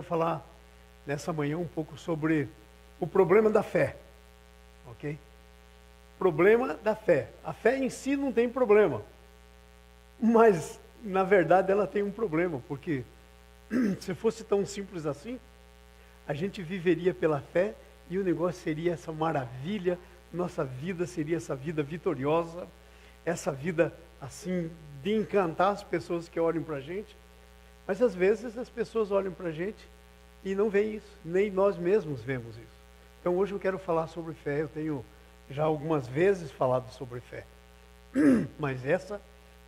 falar nessa manhã um pouco sobre o problema da fé, ok? Problema da fé. A fé em si não tem problema, mas na verdade ela tem um problema, porque se fosse tão simples assim, a gente viveria pela fé e o negócio seria essa maravilha, nossa vida seria essa vida vitoriosa, essa vida assim de encantar as pessoas que olham para a gente. Mas às vezes as pessoas olham para a gente e não veem isso, nem nós mesmos vemos isso. Então hoje eu quero falar sobre fé. Eu tenho já algumas vezes falado sobre fé, mas essa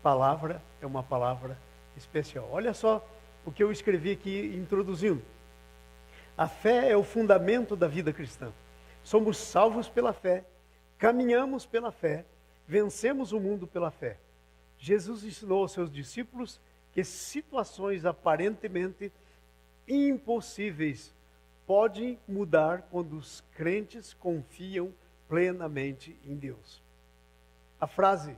palavra é uma palavra especial. Olha só o que eu escrevi aqui introduzindo. A fé é o fundamento da vida cristã. Somos salvos pela fé, caminhamos pela fé, vencemos o mundo pela fé. Jesus ensinou aos seus discípulos que situações aparentemente impossíveis podem mudar quando os crentes confiam plenamente em Deus. A frase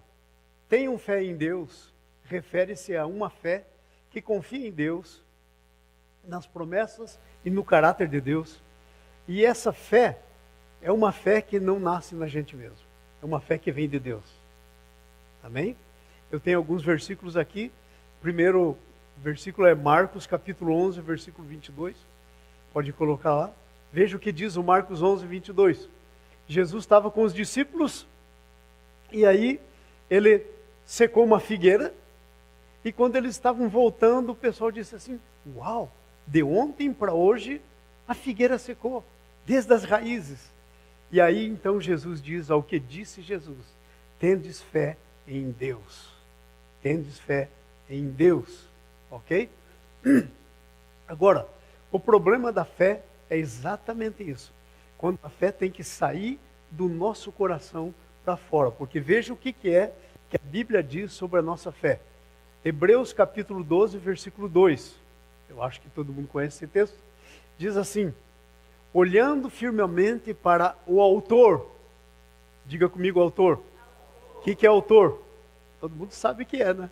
"tenham fé em Deus" refere-se a uma fé que confia em Deus, nas promessas e no caráter de Deus. E essa fé é uma fé que não nasce na gente mesmo, é uma fé que vem de Deus. Amém? Eu tenho alguns versículos aqui. O primeiro versículo é Marcos capítulo 11, versículo 22. Pode colocar lá. Veja o que diz o Marcos 11, 22. Jesus estava com os discípulos e aí ele secou uma figueira, e quando eles estavam voltando, o pessoal disse assim: uau, de ontem para hoje a figueira secou, desde as raízes. E aí então Jesus diz, ao que disse Jesus: tendes fé em Deus. Tendes fé em Deus, ok? Agora, o problema da fé é exatamente isso. Quando a fé tem que sair do nosso coração para fora. Porque veja o que é que a Bíblia diz sobre a nossa fé. Hebreus capítulo 12, versículo 2. Eu acho que todo mundo conhece esse texto. Diz assim: olhando firmemente para o autor. Diga comigo, autor. O que é autor? Todo mundo sabe o que é, né?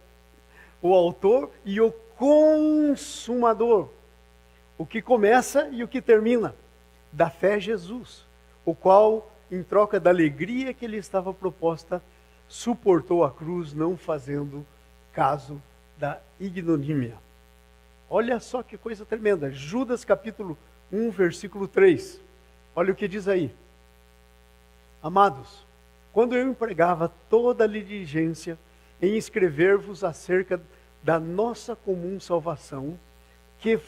O autor e o consumador. O que começa e o que termina. Da fé é Jesus, o qual, em troca da alegria que lhe estava proposta, suportou a cruz, não fazendo caso da ignomínia. Olha só que coisa tremenda. Judas capítulo 1, versículo 3. Olha o que diz aí. Amados, quando eu empregava toda a diligência em escrever-vos acerca da nossa comum salvação, que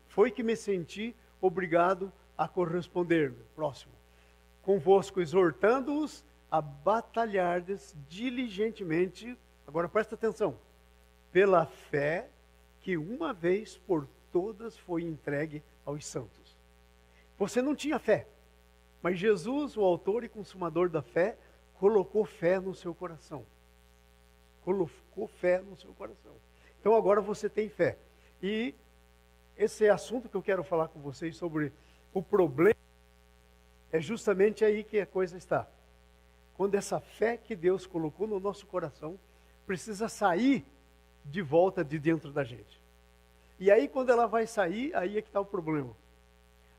foi que me senti obrigado a corresponder. Próximo. Convosco exortando-os a batalhardes diligentemente, agora presta atenção, pela fé que uma vez por todas foi entregue aos santos. Você não tinha fé, mas Jesus, o autor e consumador da fé, colocou fé no seu coração. Colocou fé no seu coração. Então agora você tem fé. E esse assunto que eu quero falar com vocês sobre o problema, é justamente aí que a coisa está. Quando essa fé que Deus colocou no nosso coração precisa sair de volta de dentro da gente. E aí quando ela vai sair, aí é que está o problema.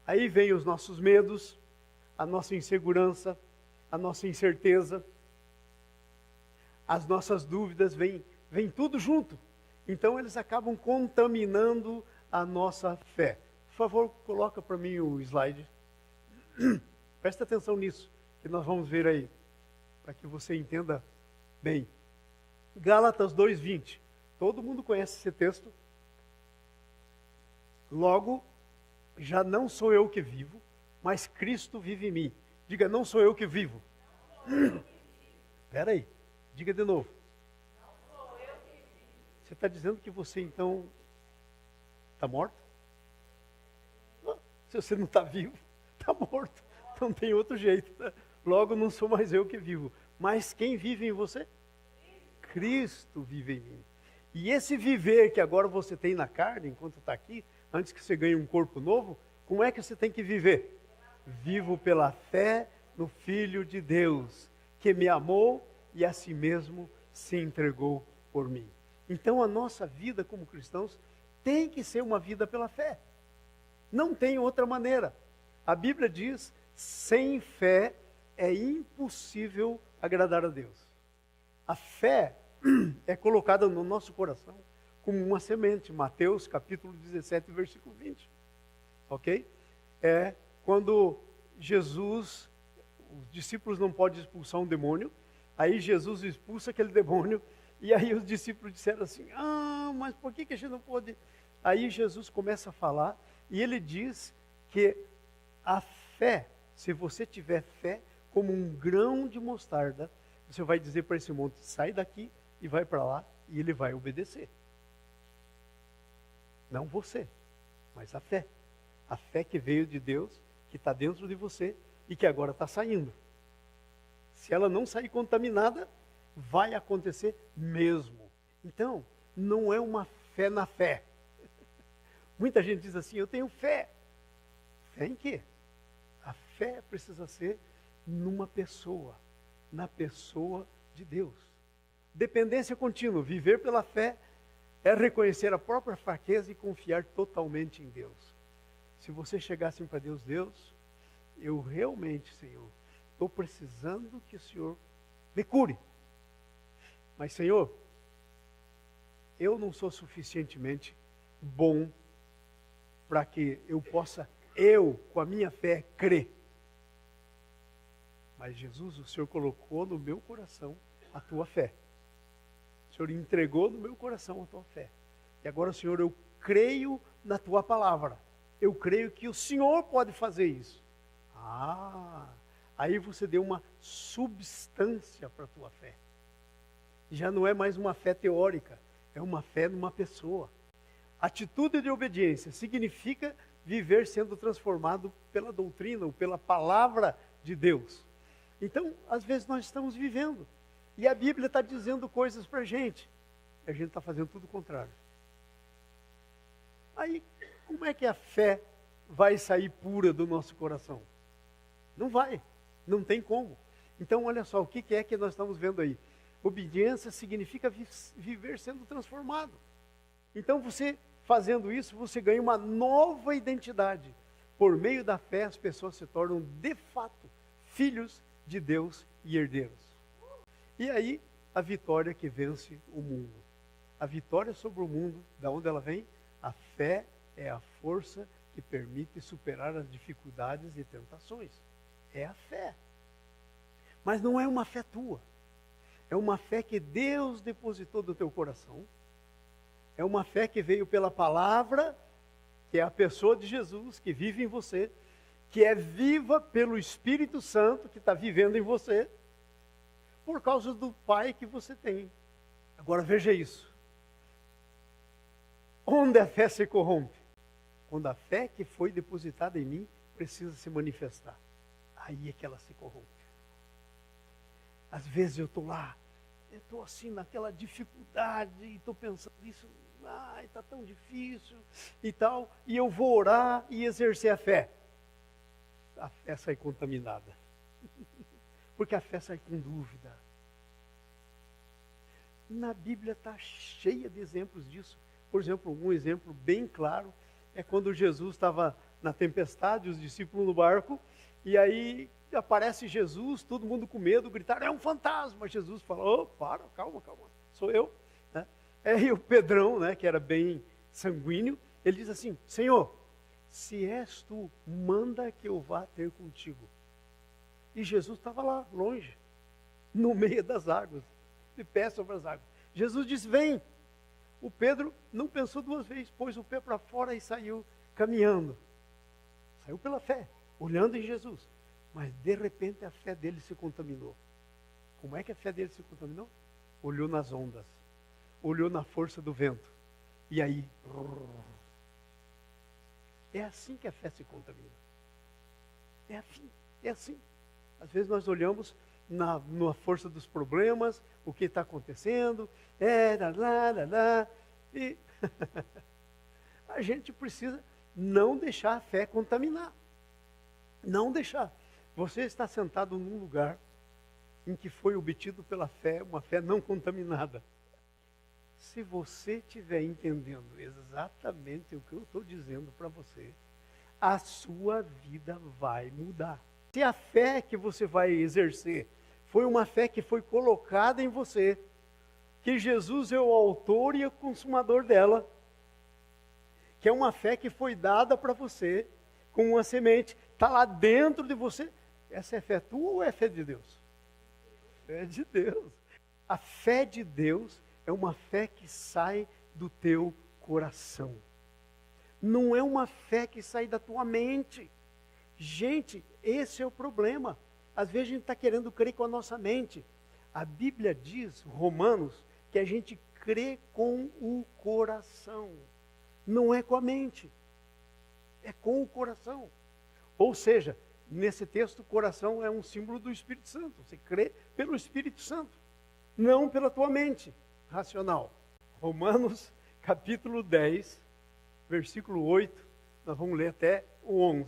Aí vem os nossos medos, a nossa insegurança, a nossa incerteza, as nossas dúvidas, vem tudo junto. Então eles acabam contaminando a nossa fé. Por favor, coloca para mim o slide. Presta atenção nisso, que nós vamos ver aí, para que você entenda bem. Gálatas 2:20. Todo mundo conhece esse texto. Logo, já não sou eu que vivo, mas Cristo vive em mim. Diga, não sou eu que vivo. Espera aí, diga de novo. Você está dizendo que você então está morto? Não, se você não está vivo, está morto. Não tem outro jeito. Né? Logo, não sou mais eu que vivo. Mas quem vive em você? Cristo vive em mim. E esse viver que agora você tem na carne, enquanto está aqui, antes que você ganhe um corpo novo, como é que você tem que viver? Vivo pela fé no Filho de Deus, que me amou e a si mesmo se entregou por mim. Então a nossa vida como cristãos tem que ser uma vida pela fé. Não tem outra maneira. A Bíblia diz, sem fé é impossível agradar a Deus. A fé é colocada no nosso coração como uma semente. Mateus capítulo 17, versículo 20. Ok? É quando Jesus, os discípulos não podem expulsar um demônio, aí Jesus expulsa aquele demônio, e aí os discípulos disseram assim, mas por que a gente não pode? Aí Jesus começa a falar, e ele diz que a fé, se você tiver fé, como um grão de mostarda, você vai dizer para esse monte, sai daqui e vai para lá, e ele vai obedecer. Não você, mas a fé. A fé que veio de Deus, que está dentro de você e que agora está saindo. Se ela não sair contaminada, vai acontecer mesmo. Então, não é uma fé na fé. Muita gente diz assim, eu tenho fé. Fé em quê? A fé precisa ser numa pessoa, na pessoa de Deus. Dependência contínua, viver pela fé é reconhecer a própria fraqueza e confiar totalmente em Deus. Se você chegar assim para Deus, Deus, eu realmente, Senhor, estou precisando que o Senhor me cure. Mas, Senhor, eu não sou suficientemente bom para que eu possa, com a minha fé, crer. Mas, Jesus, o Senhor colocou no meu coração a tua fé. O Senhor entregou no meu coração a tua fé. E agora, Senhor, eu creio na tua palavra. Eu creio que o Senhor pode fazer isso. Aí você deu uma substância para a tua fé. Já não é mais uma fé teórica, é uma fé numa pessoa. Atitude de obediência significa viver sendo transformado pela doutrina ou pela palavra de Deus. Então, às vezes nós estamos vivendo, e a Bíblia está dizendo coisas para a gente gente está fazendo tudo o contrário. Aí, como é que a fé vai sair pura do nosso coração? Não vai, não tem como. Então, olha só, o que é que nós estamos vendo aí? Obediência significa viver sendo transformado. Então, você fazendo isso, você ganha uma nova identidade. Por meio da fé, as pessoas se tornam, de fato, filhos de Deus e herdeiros. E aí, a vitória que vence o mundo. A vitória sobre o mundo, da onde ela vem? A fé é a força que permite superar as dificuldades e tentações. É a fé. Mas não é uma fé tua. É uma fé que Deus depositou no teu coração. É uma fé que veio pela palavra, que é a pessoa de Jesus, que vive em você, que é viva pelo Espírito Santo, que está vivendo em você, por causa do Pai que você tem. Agora veja isso. Onde a fé se corrompe? Quando a fé que foi depositada em mim precisa se manifestar. Aí é que ela se corrompe. Às vezes eu estou lá, eu estou assim naquela dificuldade, e estou pensando isso, está tão difícil e tal, e eu vou orar e exercer a fé. A fé sai contaminada. Porque a fé sai com dúvida. Na Bíblia está cheia de exemplos disso. Por exemplo, um exemplo bem claro é quando Jesus estava na tempestade, os discípulos no barco, e aí aparece Jesus, todo mundo com medo, gritaram, é um fantasma. Jesus falou, calma, sou eu. Né? Aí o Pedrão, né, que era bem sanguíneo, ele diz assim, Senhor, se és tu, manda que eu vá ter contigo. E Jesus estava lá, longe, no meio das águas, de pé sobre as águas. Jesus disse, vem. O Pedro não pensou duas vezes, pôs o pé para fora e saiu caminhando. Saiu pela fé, olhando em Jesus. Mas de repente a fé dele se contaminou. Como é que a fé dele se contaminou? Olhou nas ondas, olhou na força do vento. E aí, é assim que a fé se contamina. É assim. Às vezes nós olhamos na força dos problemas, o que está acontecendo, e a gente precisa não deixar a fé contaminar. Não deixar. Você está sentado num lugar em que foi obtido pela fé, uma fé não contaminada. Se você estiver entendendo exatamente o que eu estou dizendo para você, a sua vida vai mudar. Se a fé que você vai exercer foi uma fé que foi colocada em você, que Jesus é o autor e o consumador dela, que é uma fé que foi dada para você, com uma semente, está lá dentro de você, essa é fé tua ou é fé de Deus? Fé de Deus. A fé de Deus é uma fé que sai do teu coração. Não é uma fé que sai da tua mente. Gente, esse é o problema. Às vezes a gente está querendo crer com a nossa mente. A Bíblia diz, Romanos, que a gente crê com o coração. Não é com a mente. É com o coração. Ou seja, nesse texto, o coração é um símbolo do Espírito Santo. Você crê pelo Espírito Santo, não pela tua mente racional. Romanos, capítulo 10, versículo 8, nós vamos ler até o 11.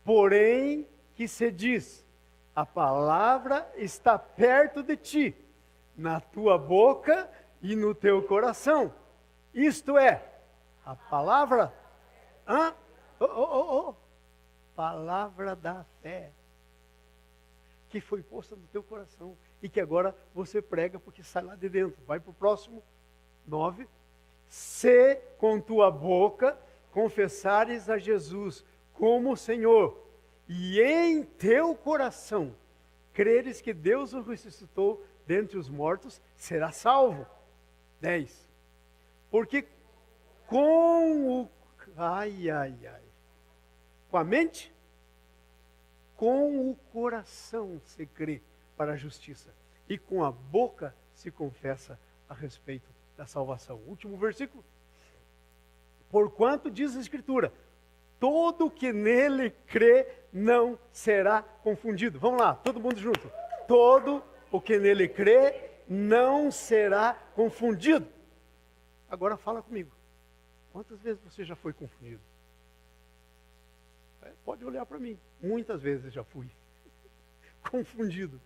Porém, que se diz, a palavra está perto de ti, na tua boca e no teu coração. Isto é, a palavra, palavra da fé, que foi posta no teu coração e que agora você prega porque sai lá de dentro. Vai para o próximo, 9. Se com tua boca confessares a Jesus como Senhor e em teu coração creres que Deus o ressuscitou dentre os mortos, será salvo. 10. Porque com o... Com a mente, com o coração se crê para a justiça e com a boca se confessa a respeito da salvação. Último versículo. Porquanto diz a Escritura, todo que nele crê não será confundido. Vamos lá, todo mundo junto. Todo o que nele crê não será confundido. Agora fala comigo. Quantas vezes você já foi confundido? Pode olhar para mim. Muitas vezes já fui confundido.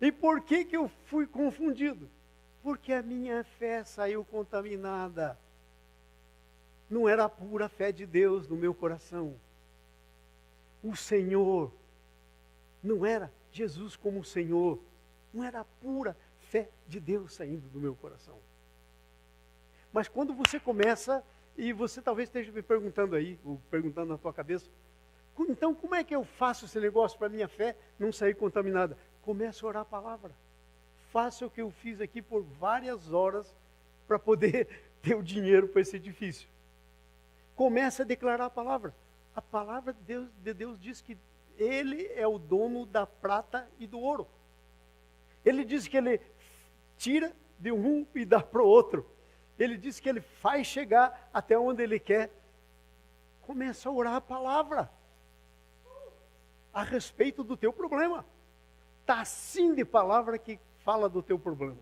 E por que eu fui confundido? Porque a minha fé saiu contaminada. Não era a pura fé de Deus no meu coração. O Senhor não era Jesus como Senhor. Não era a pura fé de Deus saindo do meu coração. Mas quando você começa, e você talvez esteja me perguntando aí, ou perguntando na tua cabeça, então como é que eu faço esse negócio para a minha fé não sair contaminada? Comece a orar a palavra. Faça o que eu fiz aqui por várias horas para poder ter o dinheiro para esse edifício. Comece a declarar a palavra. A palavra de Deus diz que Ele é o dono da prata e do ouro. Ele diz que Ele tira de um e dá para o outro. Ele diz que Ele faz chegar até onde Ele quer. Comece a orar a palavra a respeito do teu problema. Está assim de palavra que fala do teu problema.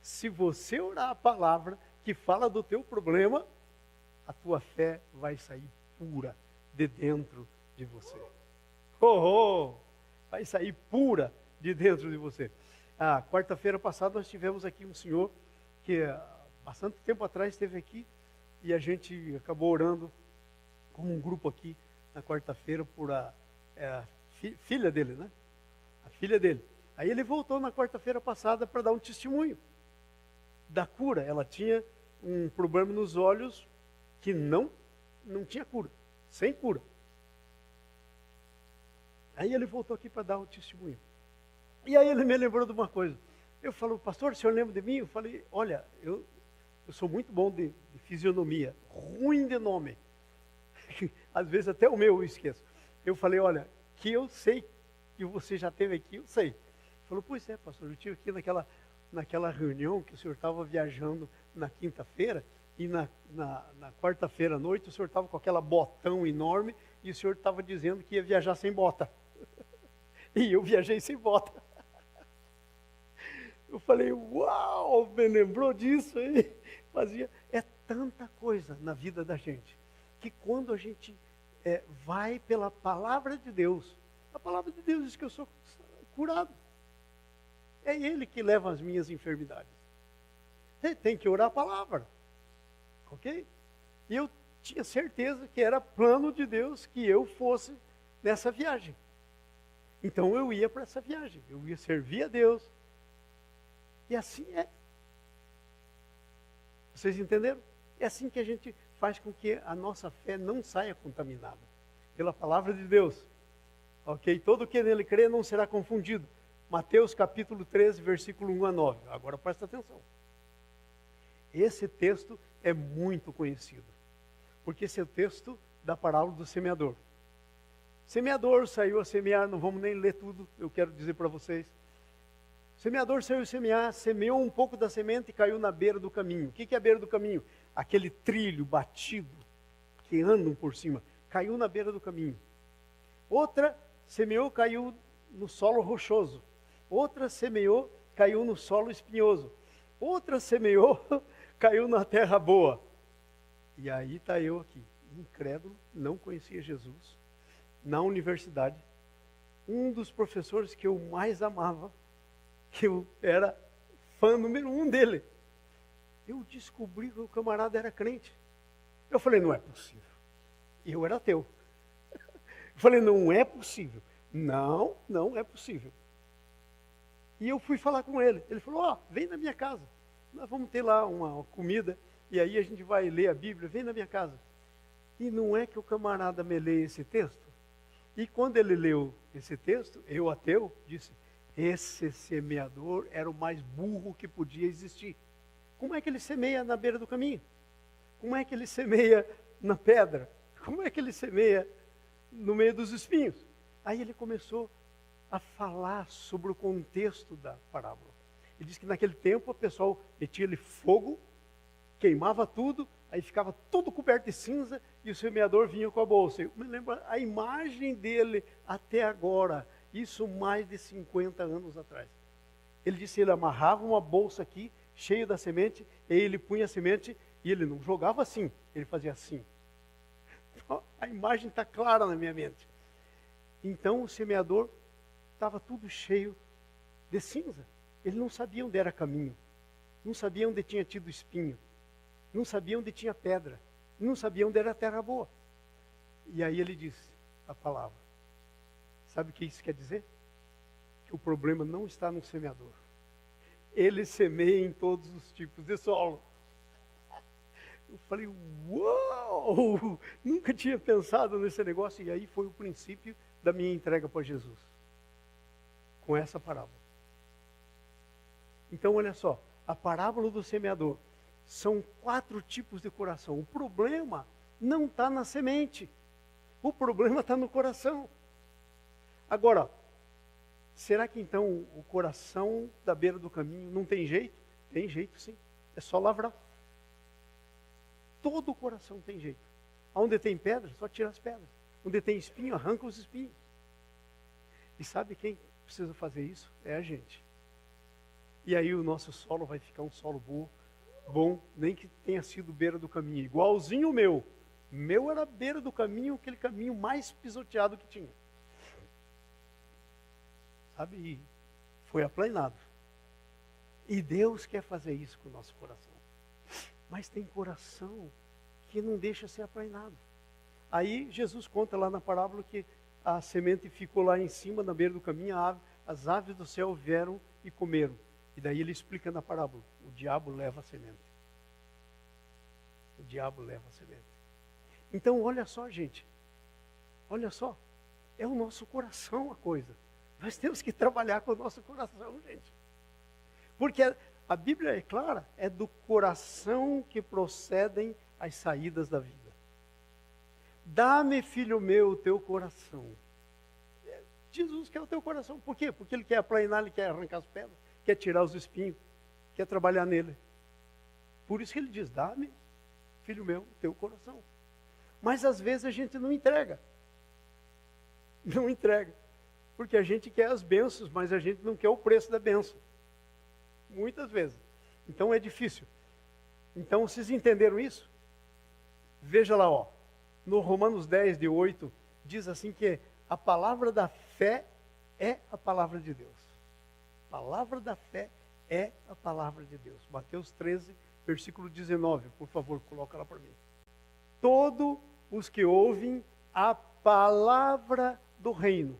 Se você orar a palavra que fala do teu problema, a tua fé vai sair pura de dentro de você. Vai sair pura de dentro de você. A quarta-feira passada nós tivemos aqui um senhor que bastante tempo atrás esteve aqui e a gente acabou orando como um grupo aqui na quarta-feira por a filha dele, né? A filha dele. Aí ele voltou na quarta-feira passada para dar um testemunho da cura. Ela tinha um problema nos olhos que não tinha cura, sem cura. Aí ele voltou aqui para dar o testemunho. E aí ele me lembrou de uma coisa. Eu falo, pastor, o senhor lembra de mim? Eu falei, olha, eu sou muito bom de fisionomia, ruim de nome. Às vezes até o meu eu esqueço. Eu falei, olha, que eu sei que você já esteve aqui, eu sei. Ele falou, pois é, pastor, eu estive aqui naquela reunião que o senhor estava viajando na quinta-feira e na quarta-feira à noite o senhor estava com aquela botão enorme e o senhor estava dizendo que ia viajar sem bota. E eu viajei sem bota. Eu falei, uau, me lembrou disso aí? É tanta coisa na vida da gente, que quando a gente vai pela palavra de Deus, a palavra de Deus diz que eu sou curado. É Ele que leva as minhas enfermidades. Você tem que orar a palavra. Ok? E eu tinha certeza que era plano de Deus que eu fosse nessa viagem. Então eu ia para essa viagem. Eu ia servir a Deus. E assim é. Vocês entenderam? É assim que a gente faz com que a nossa fé não saia contaminada pela palavra de Deus. Ok? Todo que nele crê não será confundido. Mateus capítulo 13, versículo 1 a 9. Agora presta atenção. Esse texto é muito conhecido. Porque esse é o texto da parábola do semeador. Semeador saiu a semear, não vamos nem ler tudo, eu quero dizer para vocês. O semeador saiu a semear, semeou um pouco da semente e caiu na beira do caminho. O que é a beira do caminho? Aquele trilho batido que andam por cima. Caiu na beira do caminho. Outra semeou, caiu no solo rochoso. Outra semeou, caiu no solo espinhoso. Outra semeou, caiu na terra boa. E aí está eu aqui, incrédulo, não conhecia Jesus. Na universidade, um dos professores que eu mais amava, que eu era fã número 1 dele, eu descobri que o camarada era crente. Eu falei, não é possível. Eu era ateu. Eu falei, não é possível. Não, não é possível. E eu fui falar com ele. Ele falou, vem na minha casa. Nós vamos ter lá uma comida, e aí a gente vai ler a Bíblia, vem na minha casa. E não é que o camarada me lê esse texto? E quando ele leu esse texto, eu, ateu, disse, esse semeador era o mais burro que podia existir. Como é que ele semeia na beira do caminho? Como é que ele semeia na pedra? Como é que ele semeia no meio dos espinhos? Aí ele começou a falar sobre o contexto da parábola. Ele disse que naquele tempo o pessoal metia-lhe fogo, queimava tudo, aí ficava tudo coberto de cinza e o semeador vinha com a bolsa. Eu me lembro a imagem dele até agora, isso mais de 50 anos atrás. Ele disse que ele amarrava uma bolsa aqui, cheia da semente, e aí ele punha a semente e ele não jogava assim, ele fazia assim. Então, a imagem está clara na minha mente. Então o semeador estava tudo cheio de cinza. Ele não sabia onde era caminho, não sabia onde tinha tido espinho, não sabia onde tinha pedra, não sabia onde era a terra boa. E aí ele disse a palavra. Sabe o que isso quer dizer? Que o problema não está no semeador. Ele semeia em todos os tipos de solo. Eu falei, uau! Nunca tinha pensado nesse negócio. E aí foi o princípio da minha entrega para Jesus. Com essa parábola. Então, olha só, a parábola do semeador. São 4 tipos de coração. O problema não está na semente. O problema está no coração. Agora, será que então o coração da beira do caminho não tem jeito? Tem jeito sim. É só lavrar. Todo o coração tem jeito. Onde tem pedra, só tira as pedras. Onde tem espinho, arranca os espinhos. E sabe quem precisa fazer isso? É a gente. E aí o nosso solo vai ficar um solo bom, nem que tenha sido beira do caminho. Igualzinho o meu. Meu era beira do caminho, aquele caminho mais pisoteado que tinha. Sabe? E foi aplanado. E Deus quer fazer isso com o nosso coração. Mas tem coração que não deixa ser aplanado. Aí Jesus conta lá na parábola que a semente ficou lá em cima, na beira do caminho, as aves do céu vieram e comeram. E daí ele explica na parábola, o diabo leva a semente. O diabo leva a semente. Então olha só, gente. Olha só. É o nosso coração a coisa. Nós temos que trabalhar com o nosso coração, gente. Porque a Bíblia é clara, é do coração que procedem as saídas da vida. Dá-me, filho meu, o teu coração. Jesus quer o teu coração. Por quê? Porque ele quer aplanar, ele quer arrancar as pedras, quer tirar os espinhos, quer trabalhar nele. Por isso que ele diz, dá-me, filho meu, o teu coração. Mas às vezes a gente não entrega. Não entrega. Porque a gente quer as bênçãos, mas a gente não quer o preço da bênção. Muitas vezes. Então é difícil. Então vocês entenderam isso? Veja lá, ó. No Romanos 10, de 8, diz assim que a palavra da fé é a palavra de Deus. A palavra da fé é a palavra de Deus. Mateus 13, versículo 19, por favor, coloca lá para mim. Todos os que ouvem a palavra do reino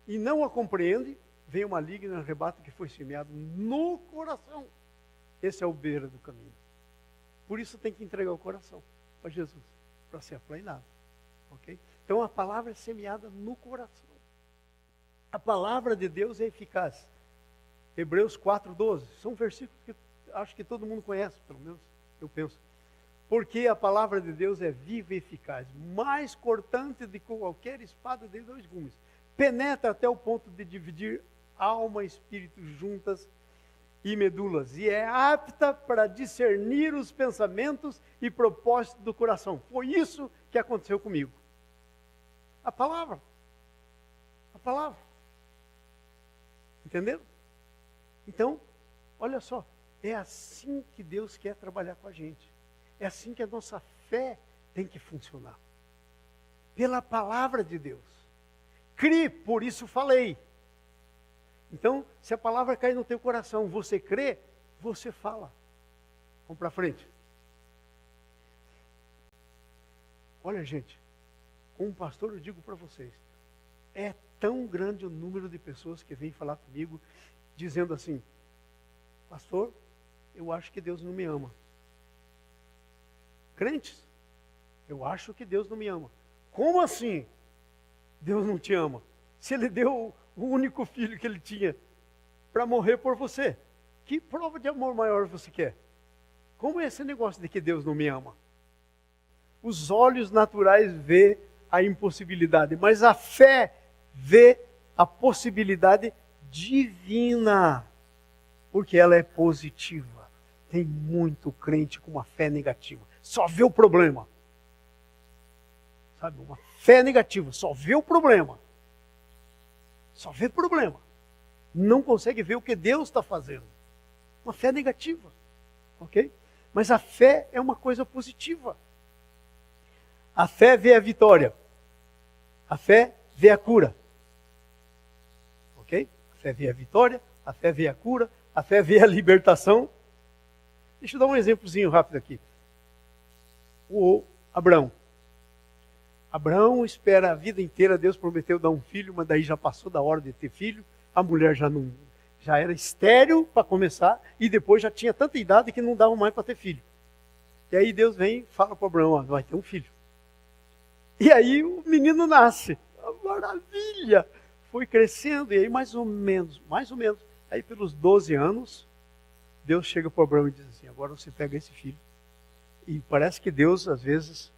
e não a compreendem, vem o maligno e arrebata o que foi semeado no coração. Esse é o beira do caminho. Por isso tem que entregar o coração para Jesus, para ser aplainado. Okay? Então a palavra é semeada no coração. A palavra de Deus é eficaz. Hebreus 4:12, são versículos que acho que todo mundo conhece, pelo menos eu penso. Porque a palavra de Deus é viva e eficaz, mais cortante do que qualquer espada de 2 gumes. Penetra até o ponto de dividir alma e espírito juntas e medulas, e é apta para discernir os pensamentos e propósitos do coração. Foi isso que aconteceu comigo. A palavra. A palavra. Entenderam? Então, olha só, é assim que Deus quer trabalhar com a gente. É assim que a nossa fé tem que funcionar. Pela palavra de Deus. Crie, por isso falei. Então, se a palavra cair no teu coração, você crê, você fala. Vamos para frente. Olha, gente, como pastor eu digo para vocês, é tão grande o número de pessoas que vêm falar comigo, dizendo assim, pastor, eu acho que Deus não me ama. Crentes, eu acho que Deus não me ama. Como assim Deus não te ama? Se Ele deu o único filho que Ele tinha para morrer por você. Que prova de amor maior você quer? Como é esse negócio de que Deus não me ama? Os olhos naturais vê a impossibilidade, mas a fé vê a possibilidade divina, porque ela é positiva. Tem muito crente com uma fé negativa, só vê o problema. Sabe, uma fé negativa, só vê o problema. Só vê problema. Não consegue ver o que Deus está fazendo. Uma fé negativa. Ok? Mas a fé é uma coisa positiva. A fé vê a vitória. A fé vê a cura. Ok? A fé vê a vitória, a fé vê a cura, a fé vê a libertação. Deixa eu dar um exemplozinho rápido aqui. O Abraão. Abraão espera a vida inteira, Deus prometeu dar um filho, mas daí já passou da hora de ter filho. A mulher já era estéril para começar, e depois já tinha tanta idade que não dava mais para ter filho. E aí Deus vem e fala para Abraão, ó, vai ter um filho. E aí o menino nasce. Maravilha! Foi crescendo, e aí mais ou menos, aí pelos 12 anos, Deus chega para Abraão e diz assim, agora você pega esse filho. E parece que Deus, às vezes,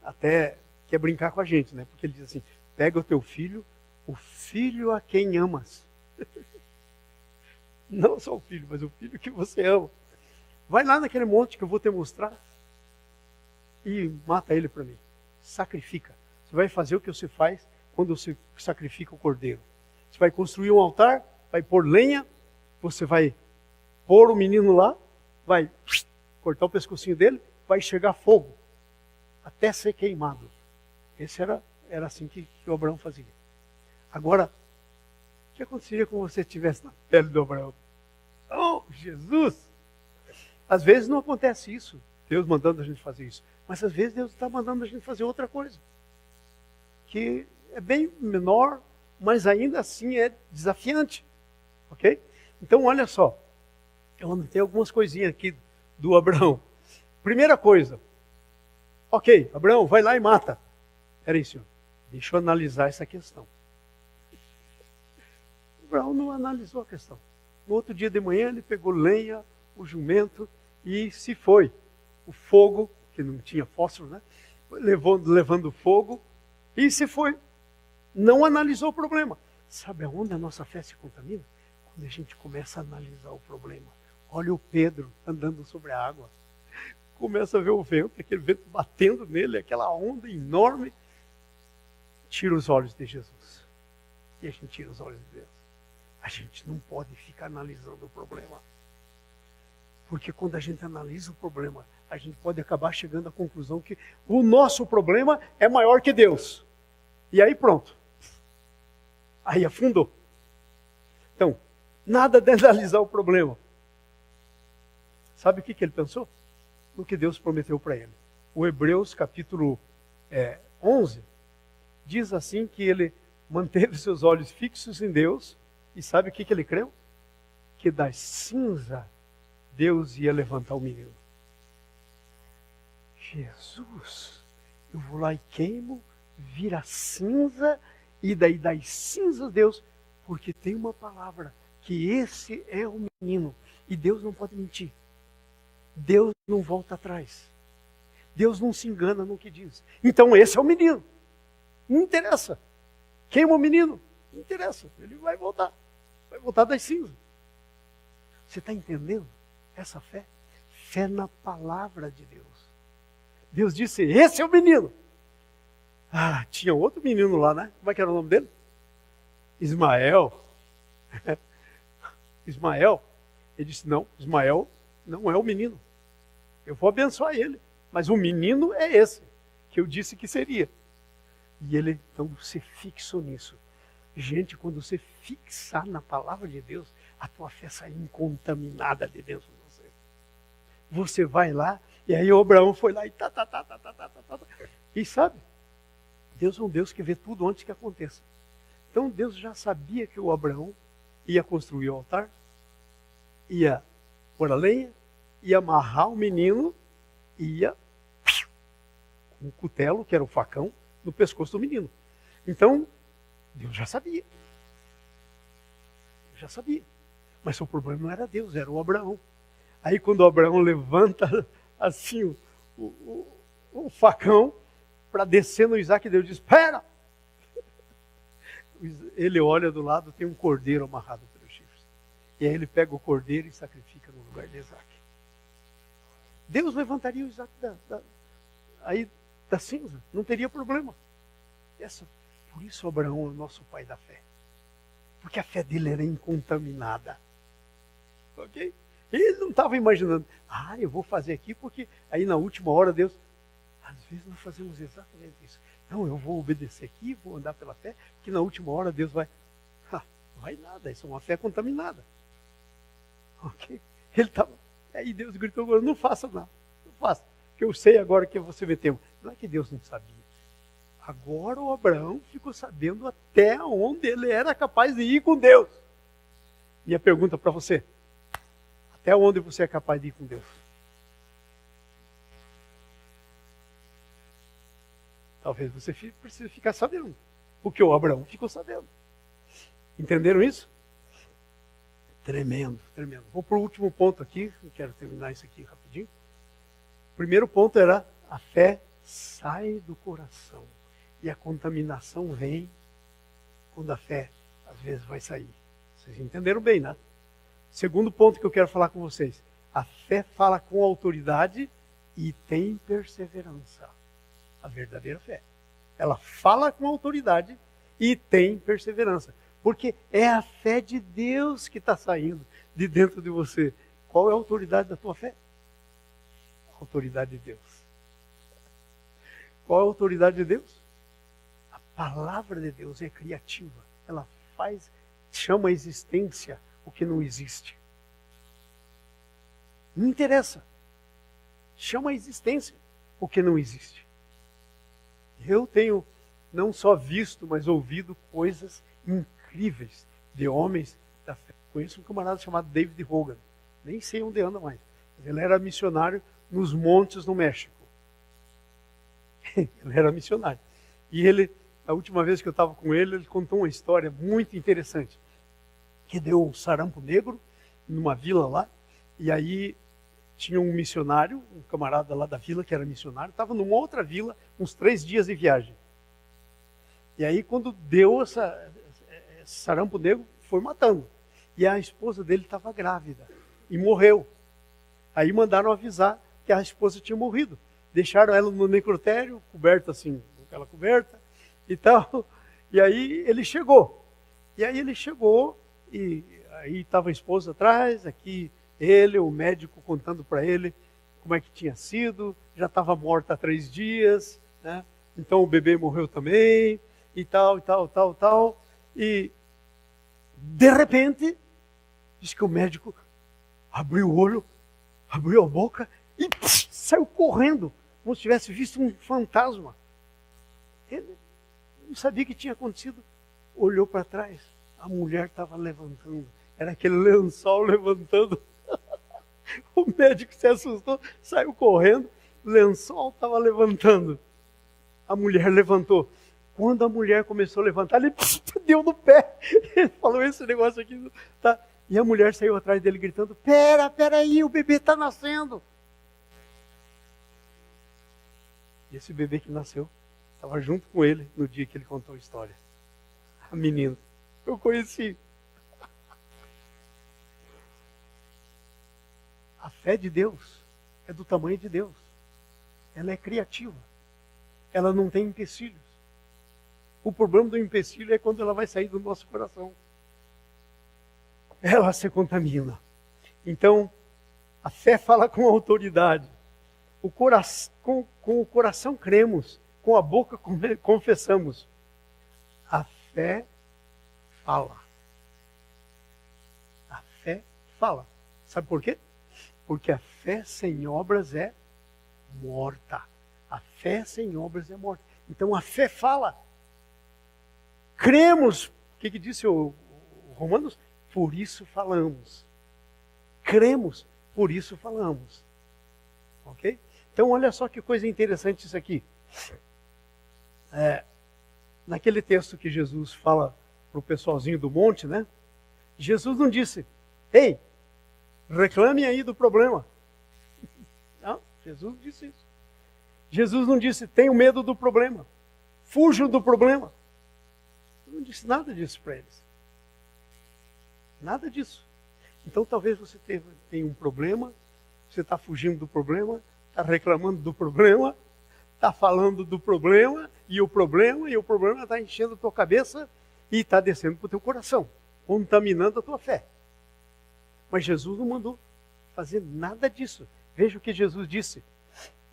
até quer brincar com a gente, né? Porque ele diz assim, pega o teu filho, o filho a quem amas. Não só o filho, mas o filho que você ama. Vai lá naquele monte que eu vou te mostrar e mata ele para mim. Sacrifica. Você vai fazer o que você faz quando você sacrifica o cordeiro. Você vai construir um altar, vai pôr lenha, você vai pôr o menino lá, vai cortar o pescocinho dele, vai chegar fogo, até ser queimado. Esse era assim que o Abraão fazia. Agora, o que aconteceria com você estivesse na pele do Abraão? Oh, Jesus! Às vezes não acontece isso, Deus mandando a gente fazer isso. Mas às vezes Deus está mandando a gente fazer outra coisa. Que é bem menor, mas ainda assim é desafiante. Ok? Então olha só, eu anotei algumas coisinhas aqui do Abraão. Primeira coisa, ok, Abraão, vai lá e mata. Peraí, senhor, deixa eu analisar essa questão. Abraão não analisou a questão. No outro dia de manhã ele pegou lenha, o jumento e se foi. O fogo, que não tinha fósforo, né? Levando fogo e se foi. Não analisou o problema. Sabe aonde a nossa fé se contamina? Quando a gente começa a analisar o problema. Olha o Pedro andando sobre a água. Começa a ver o vento, aquele vento batendo nele, aquela onda enorme. Tira os olhos de Jesus. E a gente tira os olhos de Deus. A gente não pode ficar analisando o problema. Porque quando a gente analisa o problema, a gente pode acabar chegando à conclusão que o nosso problema é maior que Deus. E aí pronto. Aí afundou. Então, nada de analisar o problema. Sabe o que ele pensou? No que Deus prometeu para ele. O Hebreus capítulo 11 diz assim que ele manteve seus olhos fixos em Deus e sabe o que ele creu? Que das cinzas Deus ia levantar o menino. Jesus, eu vou lá e queimo, vira cinza e daí das cinzas Deus, porque tem uma palavra que esse é o menino e Deus não pode mentir. Deus não volta atrás. Deus não se engana no que diz. Então esse é o menino. Não interessa. Queima o menino. Não interessa. Ele vai voltar. Vai voltar das cinzas. Você está entendendo essa fé? Fé na palavra de Deus. Deus disse, esse é o menino. Ah, tinha outro menino lá, né? Como é que era o nome dele? Ismael. Ismael. Ele disse, não, Ismael não é o menino. Eu vou abençoar ele. Mas o menino é esse, que eu disse que seria. E ele, então, se fixou nisso. Gente, quando você fixar na palavra de Deus, a tua fé sai incontaminada de dentro de você. Você vai lá, e aí o Abraão foi lá e E sabe, Deus é um Deus que vê tudo antes que aconteça. Então Deus já sabia que o Abraão ia construir o altar, ia pôr a lenha, ia amarrar o menino, ia com o cutelo, que era o facão, no pescoço do menino. Então, Deus já sabia. Já sabia. Mas o problema não era Deus, era o Abraão. Aí quando o Abraão levanta assim o facão para descer no Isaac, Deus diz, espera! Ele olha do lado, tem um cordeiro amarrado pelos chifres. E aí ele pega o cordeiro e sacrifica no lugar de Isaac. Deus levantaria o Isaac da cinza, não teria problema. Por isso Abraão é o nosso pai da fé. Porque a fé dele era incontaminada. Ok? Ele não estava imaginando, eu vou fazer aqui porque aí na última hora Deus... Às vezes nós fazemos exatamente isso. Não, eu vou obedecer aqui, vou andar pela fé, que na última hora Deus vai... não vai nada, isso é uma fé contaminada. Ok? Ele estava... Aí Deus gritou agora, não faça nada, não faça. Porque eu sei agora que você me teme. Não é que Deus não sabia. Agora o Abraão ficou sabendo até onde ele era capaz de ir com Deus. Minha pergunta para você, até onde você é capaz de ir com Deus? Talvez você precise ficar sabendo, porque o Abraão ficou sabendo. Entenderam isso? Tremendo, tremendo. Vou para o último ponto aqui, eu quero terminar isso aqui rapidinho. O primeiro ponto era, a fé sai do coração. E a contaminação vem quando a fé, às vezes, vai sair. Vocês entenderam bem, né? Segundo ponto que eu quero falar com vocês. A fé fala com autoridade e tem perseverança. A verdadeira fé. Ela fala com autoridade e tem perseverança. Porque é a fé de Deus que está saindo de dentro de você. Qual é a autoridade da tua fé? A autoridade de Deus. Qual é a autoridade de Deus? A palavra de Deus é criativa. Ela chama a existência o que não existe. Não interessa. Chama a existência o que não existe. Eu tenho não só visto, mas ouvido coisas incríveis de homens da fé. Conheço um camarada chamado David Hogan. Nem sei onde anda mais. Mas ele era missionário nos montes no México. Ele era missionário. E ele, a última vez que eu estava com ele, ele contou uma história muito interessante. Que deu um sarampo negro numa vila lá. E aí tinha um missionário, um camarada lá da vila que era missionário, estava numa outra vila, uns 3 dias de viagem. E aí quando deu esse sarampo negro, foi matando. E a esposa dele estava grávida e morreu. Aí mandaram avisar que a esposa tinha morrido. Deixaram ela no necrotério, coberta assim, com aquela coberta e tal. E aí ele chegou. E aí estava a esposa atrás, aqui ele, o médico contando para ele como é que tinha sido, já estava morta há 3 dias, né? Então o bebê morreu também, e tal. E de repente, diz que o médico abriu o olho, abriu a boca e saiu correndo, como se tivesse visto um fantasma. Ele não sabia o que tinha acontecido. Olhou para trás, a mulher estava levantando. Era aquele lençol levantando. O médico se assustou, saiu correndo, o lençol estava levantando. A mulher levantou. Quando a mulher começou a levantar, ele deu no pé. Ele falou, esse negócio aqui tá. E a mulher saiu atrás dele gritando, pera aí, o bebê está nascendo. E esse bebê que nasceu estava junto com ele no dia que ele contou a história. A menina. Eu conheci. A fé de Deus é do tamanho de Deus. Ela é criativa. Ela não tem empecilhos. O problema do empecilho é quando ela vai sair do nosso coração. Ela se contamina. Então, a fé fala com autoridade. Com o coração cremos, com a boca confessamos. A fé fala. A fé fala. Sabe por quê? Porque a fé sem obras é morta. A fé sem obras é morta. Então a fé fala. Cremos. O que disse o Romanos? Por isso falamos. Cremos, por isso falamos. Ok? Então olha só que coisa interessante isso aqui. Naquele texto que Jesus fala para o pessoalzinho do monte, né? Jesus não disse, ei, reclame aí do problema. Não, Jesus disse isso. Jesus não disse, tenham medo do problema. Fujam do problema. Ele não disse nada disso para eles. Nada disso. Então talvez você tenha um problema, você está fugindo do problema, está reclamando do problema, está falando do problema, e o problema está enchendo a tua cabeça e está descendo para o teu coração, contaminando a tua fé. Mas Jesus não mandou fazer nada disso. Veja o que Jesus disse.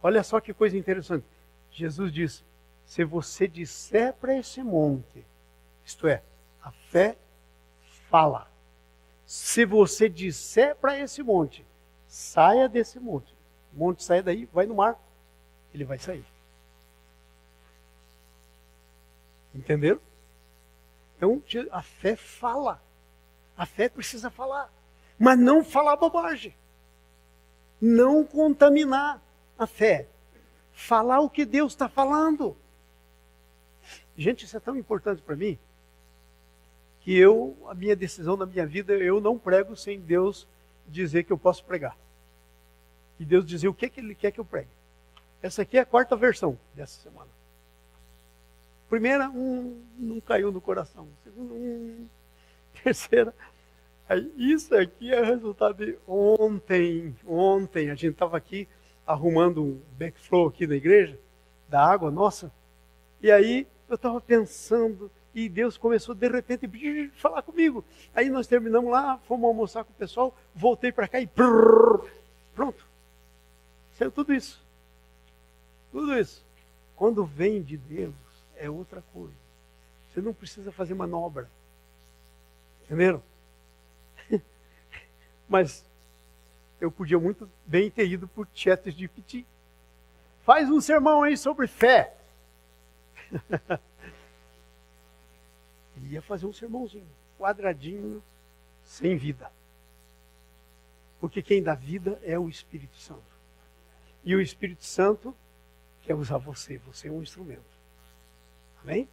Olha só que coisa interessante. Jesus disse, se você disser para esse monte, isto é, a fé fala. Se você disser para esse monte, saia desse monte. O monte sai daí, vai no mar, ele vai sair. Entenderam? Então, a fé fala. A fé precisa falar. Mas não falar bobagem. Não contaminar a fé. Falar o que Deus está falando. Gente, isso é tão importante para mim, que a minha decisão na minha vida, eu não prego sem Deus dizer que eu posso pregar. E Deus dizer o que Ele quer que eu pregue. Essa aqui é a 4ª versão dessa semana. Primeira, não caiu no coração. Segunda, terceira. Aí, isso aqui é resultado de ontem. Ontem a gente estava aqui arrumando um backflow aqui na igreja, da água nossa. E aí eu estava pensando, e Deus começou de repente a falar comigo. Aí nós terminamos lá, fomos almoçar com o pessoal, voltei para cá e pronto. Saiu tudo isso. Tudo isso. Quando vem de Deus, é outra coisa. Você não precisa fazer manobra. Entenderam? Mas eu podia muito bem ter ido por ChatGPT. Faz um sermão aí sobre fé. Ele ia fazer um sermãozinho, quadradinho, sem vida. Porque quem dá vida é o Espírito Santo. E o Espírito Santo quer usar você. Você é um instrumento. Amém?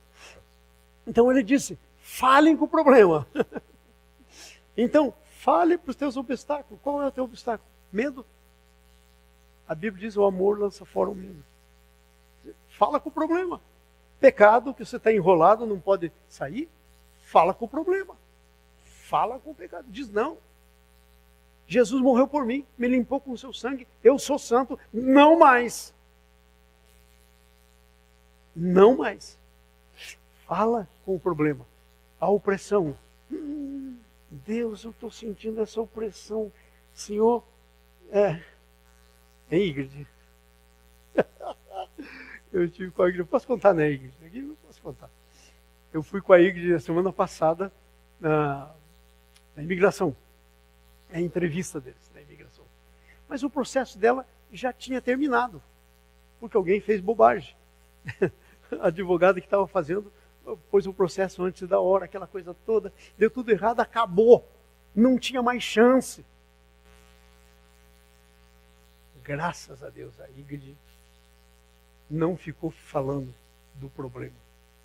Então ele disse, falem com o problema. Então, fale para os teus obstáculos. Qual é o teu obstáculo? Medo. A Bíblia diz, o amor lança fora o medo. Fala com o problema. Pecado que você está enrolado, não pode sair, fala com o problema. Fala com o pecado. Diz não. Jesus morreu por mim, me limpou com o seu sangue, eu sou santo, não mais. Não mais. Fala com o problema. A opressão. Deus, eu estou sentindo essa opressão. Senhor, Ingrid. Eu estive com a Ingrid. Posso contar, né, Ingrid? Aqui não posso contar. Eu fui com a Ingrid na semana passada na imigração. É a entrevista deles, na imigração. Mas o processo dela já tinha terminado, porque alguém fez bobagem. A advogada que estava fazendo pôs o processo antes da hora, aquela coisa toda, deu tudo errado, acabou. Não tinha mais chance. Graças a Deus, a Ingrid não ficou falando do problema.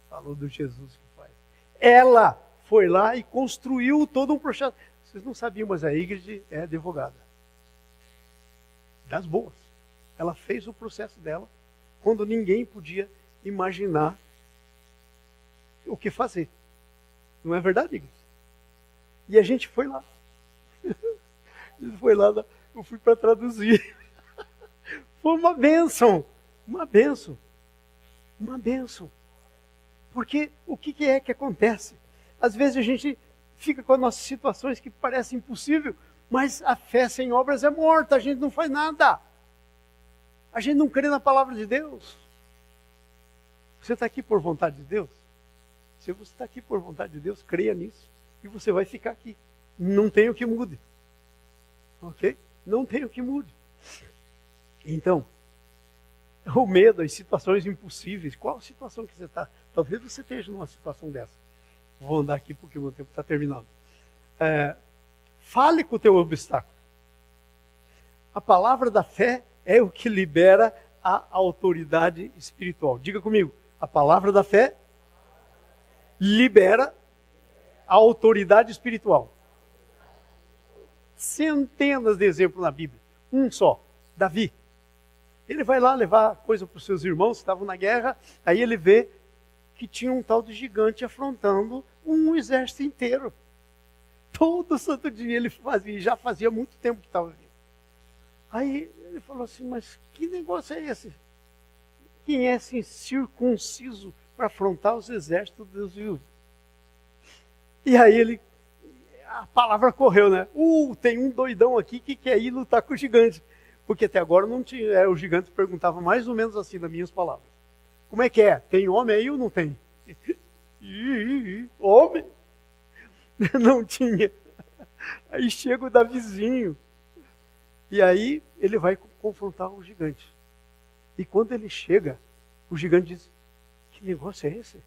Falou do Jesus que faz. Ela foi lá e construiu todo um processo. Vocês não sabiam, mas a Ingrid é advogada. Das boas. Ela fez o processo dela quando ninguém podia imaginar o que fazer. Não é verdade, Ingrid? E a gente foi lá. Foi lá, eu fui para traduzir. Foi uma bênção. Uma bênção. Uma bênção. Porque o que é que acontece? Às vezes a gente fica com as nossas situações que parecem impossível, mas a fé sem obras é morta, a gente não faz nada. A gente não crê na palavra de Deus. Você está aqui por vontade de Deus? Se você está aqui por vontade de Deus, creia nisso. E você vai ficar aqui. Não tem o que mude. Ok? Não tem o que mude. Então, o medo, as situações impossíveis. Qual situação que você está? Talvez você esteja numa situação dessa. Vou andar aqui porque o meu tempo está terminando. Fale com o teu obstáculo. A palavra da fé é o que libera a autoridade espiritual. Diga comigo, a palavra da fé libera a autoridade espiritual. Centenas de exemplos na Bíblia. Um só, Davi. Ele vai lá levar coisa para os seus irmãos que estavam na guerra, aí ele vê que tinha um tal de gigante afrontando um exército inteiro. Todo santo dia ele fazia, já fazia muito tempo que estava vindo. Aí ele falou assim, mas que negócio é esse? Quem é esse circunciso para afrontar os exércitos de Deus vivo? E aí a palavra correu, né? Tem um doidão aqui que quer ir lutar com o gigante. Porque até agora não tinha, o gigante perguntava mais ou menos assim, nas minhas palavras. Como é que é? Tem homem aí ou não tem? Homem? Não tinha. Aí chega o Davizinho. E aí ele vai confrontar o gigante. E quando ele chega, o gigante diz, que negócio é esse?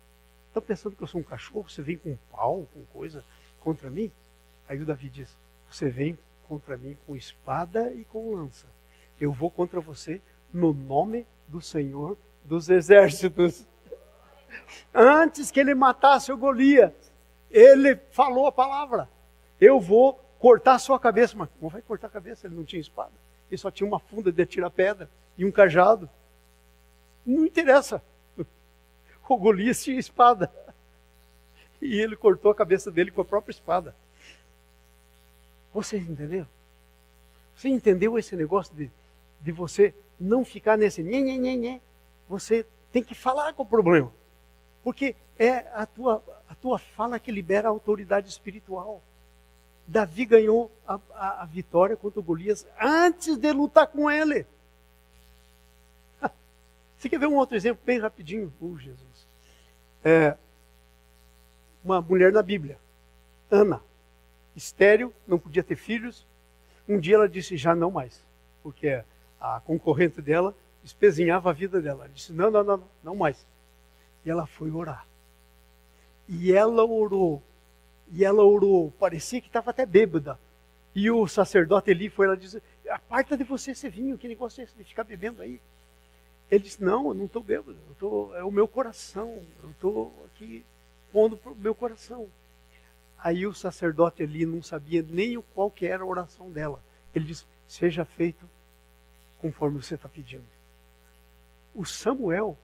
Está pensando que eu sou um cachorro? Você vem com um pau, com coisa contra mim? Aí o Davi diz, você vem contra mim com espada e com lança. Eu vou contra você no nome do Senhor dos Exércitos. Antes que ele matasse o Golias, ele falou a palavra. Eu vou cortar a sua cabeça. Mas como vai cortar a cabeça? Ele não tinha espada. Ele só tinha uma funda de atirar pedra e um cajado. Não interessa. O Golias tinha espada. E ele cortou a cabeça dele com a própria espada. Vocês entenderam? Você entendeu esse negócio de você não ficar nesse nhê. Você tem que falar com o problema. Porque é a tua fala que libera a autoridade espiritual. Davi ganhou a vitória contra o Golias antes de lutar com ele. Você quer ver um outro exemplo bem rapidinho? Jesus. Uma mulher na Bíblia, Ana, estéril, não podia ter filhos. Um dia ela disse, já não mais, porque a concorrente dela espezinhava a vida dela. Ela disse, não mais. E ela foi orar. E ela orou, parecia que estava até bêbada. E o sacerdote ali foi lá e disse, aparta de você esse vinho, que negócio é esse de ficar bebendo aí? Ele disse, não, eu não estou bêbado, é o meu coração, eu estou aqui pondo para o meu coração. Aí o sacerdote ali não sabia nem qual que era a oração dela. Ele disse, seja feito conforme você está pedindo. O Samuel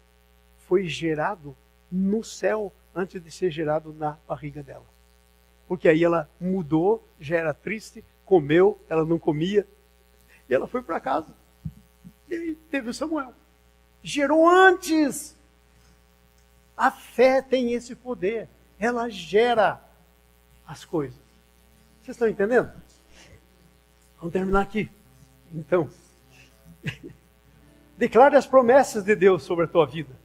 foi gerado no céu antes de ser gerado na barriga dela. Porque aí ela mudou, já era triste, comeu, ela não comia. E ela foi para casa. E aí teve o Samuel. Gerou antes. A fé tem esse poder. Ela gera as coisas. Vocês estão entendendo? Vamos terminar aqui. Então, declare as promessas de Deus sobre a tua vida.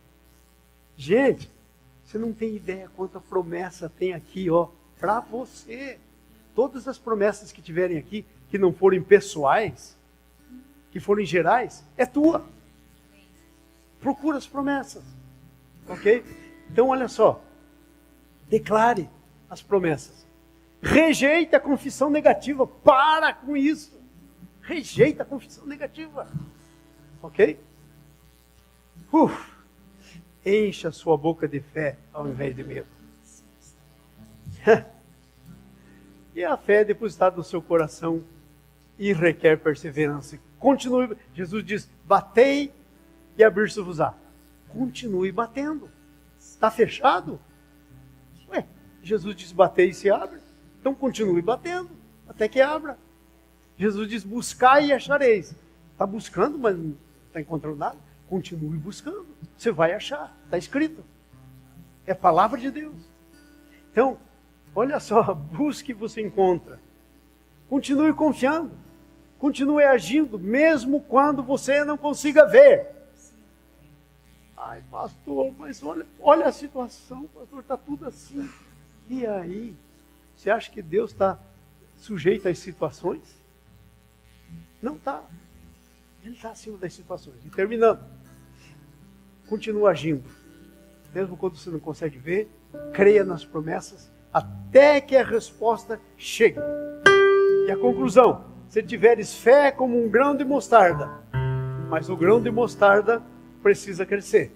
Gente, você não tem ideia quanta promessa tem aqui, para você. Todas as promessas que tiverem aqui, que não forem pessoais, que forem gerais, é tua. Procura as promessas. Ok? Então, olha só. Declare as promessas. Rejeita a confissão negativa. Para com isso. Rejeita a confissão negativa. Ok? Encha a sua boca de fé ao invés de medo. E a fé é depositada no seu coração e requer perseverança. Continue. Jesus diz, batei e abrir-se-vos-á. Continue batendo. Está fechado? Ué, Jesus diz, batei e se abre. Então continue batendo, até que abra. Jesus diz, buscai e achareis. Está buscando, mas não está encontrando nada? Continue buscando. Você vai achar. Está escrito. É a palavra de Deus. Então, olha só, busque e você encontra. Continue confiando. Continue agindo, mesmo quando você não consiga ver. Ai, pastor, mas olha a situação, pastor, está tudo assim. E aí? Você acha que Deus está sujeito às situações? Não está. Ele está acima das situações. E terminando. Continua agindo. Mesmo quando você não consegue ver, creia nas promessas, até que a resposta chegue. E a conclusão, se tiveres fé como um grão de mostarda, mas o grão de mostarda precisa crescer.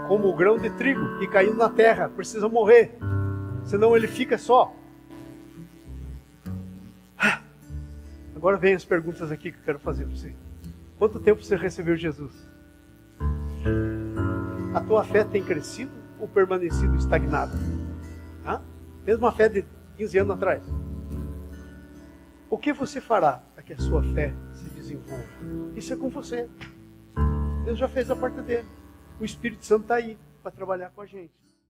Como o grão de trigo que caindo na terra, precisa morrer. Senão ele fica só. Agora vem as perguntas aqui que eu quero fazer para você. Quanto tempo você recebeu Jesus? A tua fé tem crescido ou permanecido estagnada? Mesmo a fé de 15 anos atrás. O que você fará para que a sua fé se desenvolva? Isso é com você. Deus já fez a parte dele. O Espírito Santo está aí para trabalhar com a gente.